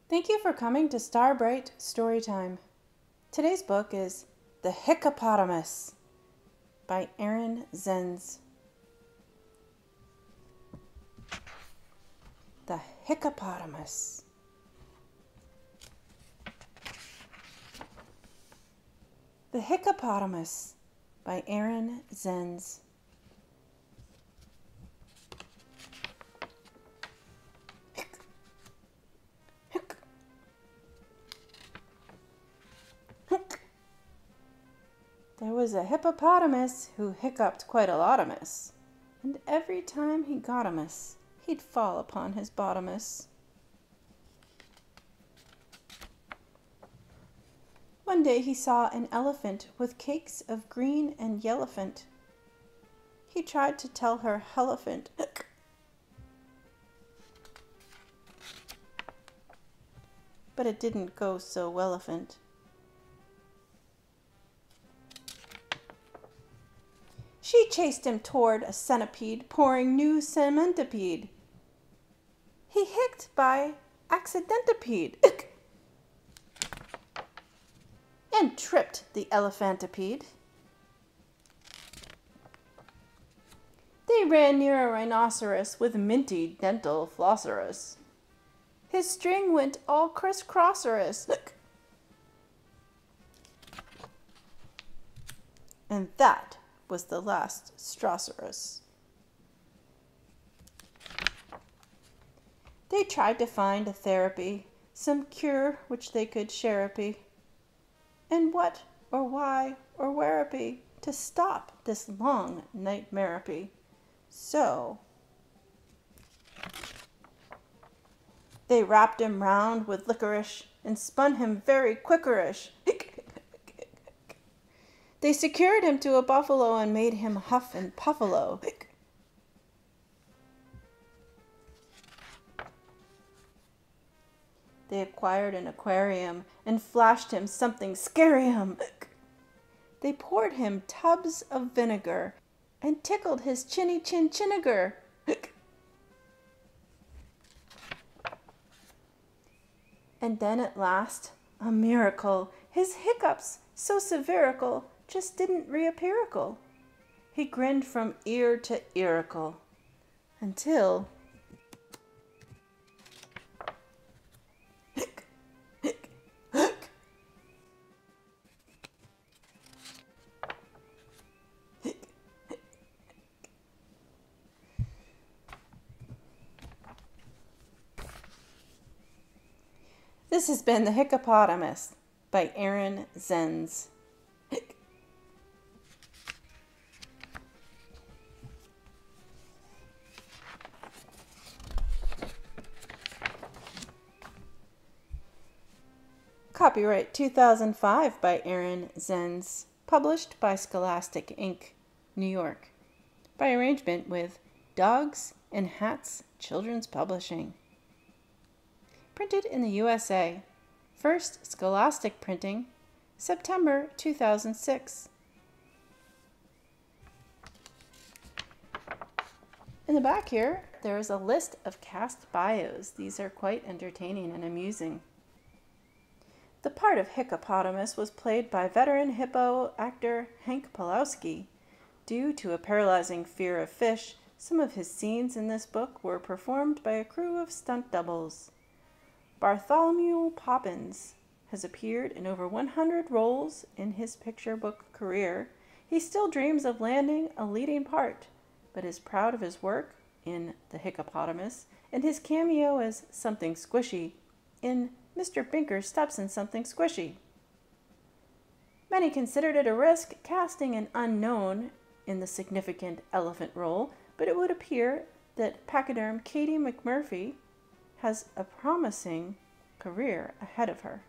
Thank you for coming to Starbright Storytime. Today's book is The Hiccupotamus by Zenz. The Hiccupotamus. The Hiccupotamus by Zenz. There was a hippopotamus who hiccuped quite a lotamus, and every time he got a miss, he'd fall upon his bottomus. One day he saw an elephant with cakes of green and yellowfant. He tried to tell her helliphant, but it didn't go so welliphant. She chased him toward a centipede, pouring new cementipede. He hicked by accidentipede and tripped the elephantipede. They ran near a rhinoceros with minty dental flosserus. His string went all crisscrosserous. And that was the last Strocerus. They tried to find a therapy, some cure which they could sharepy. And what, or why, or whereapy, to stop this long nightmarepy. So they wrapped him round with licorice and spun him very quickerish. They secured him to a buffalo and made him huff and puffalo. They acquired an aquarium and flashed him something scarium. They poured him tubs of vinegar and tickled his chinny chin chinniger. And then at last, a miracle, his hiccups, so severical, just didn't reappearical. He grinned from ear to earicle until This has been The Hiccupotamus by Zenz. Copyright 2005 by Zenz. Published by Scholastic Inc., New York. By arrangement with Dogs and Hats Children's Publishing. Printed in the USA. First Scholastic printing, September 2006. In the back here, there is a list of cast bios. These are quite entertaining and amusing. The part of Hiccupotamus was played by veteran hippo actor Hank Pulowski. Due to a paralyzing fear of fish, some of his scenes in this book were performed by a crew of stunt doubles. Bartholomew Poppins has appeared in over 100 roles in his picture book career. He still dreams of landing a leading part, but is proud of his work in The Hiccupotamus and his cameo as Something Squishy in Mr. Binker Steps in Something Squishy. Many considered it a risk casting an unknown in the significant elephant role, but it would appear that pachyderm Katie McMurphy has a promising career ahead of her.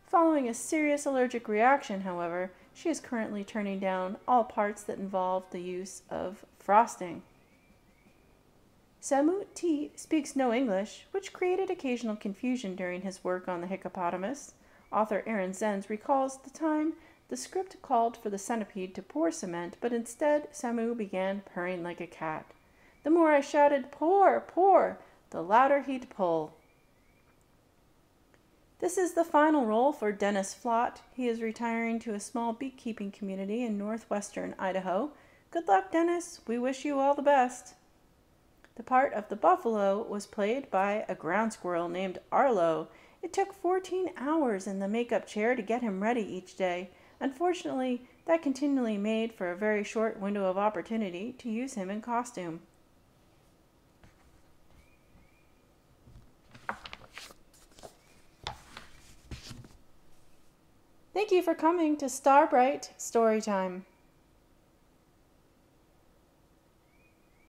Following a serious allergic reaction, however, she is currently turning down all parts that involve the use of frosting. Samu T. speaks no English, which created occasional confusion during his work on The Hiccupotamus. Author Zenz recalls the time the script called for the centipede to pour cement, but instead Samu began purring like a cat. The more I shouted, "Pour, pour," the louder he'd pull. This is the final role for Dennis Flott. He is retiring to a small beekeeping community in northwestern Idaho. Good luck, Dennis. We wish you all the best. The part of the buffalo was played by a ground squirrel named Arlo. It took 14 hours in the makeup chair to get him ready each day. Unfortunately, that continually made for a very short window of opportunity to use him in costume. Thank you for coming to Starbright Storytime.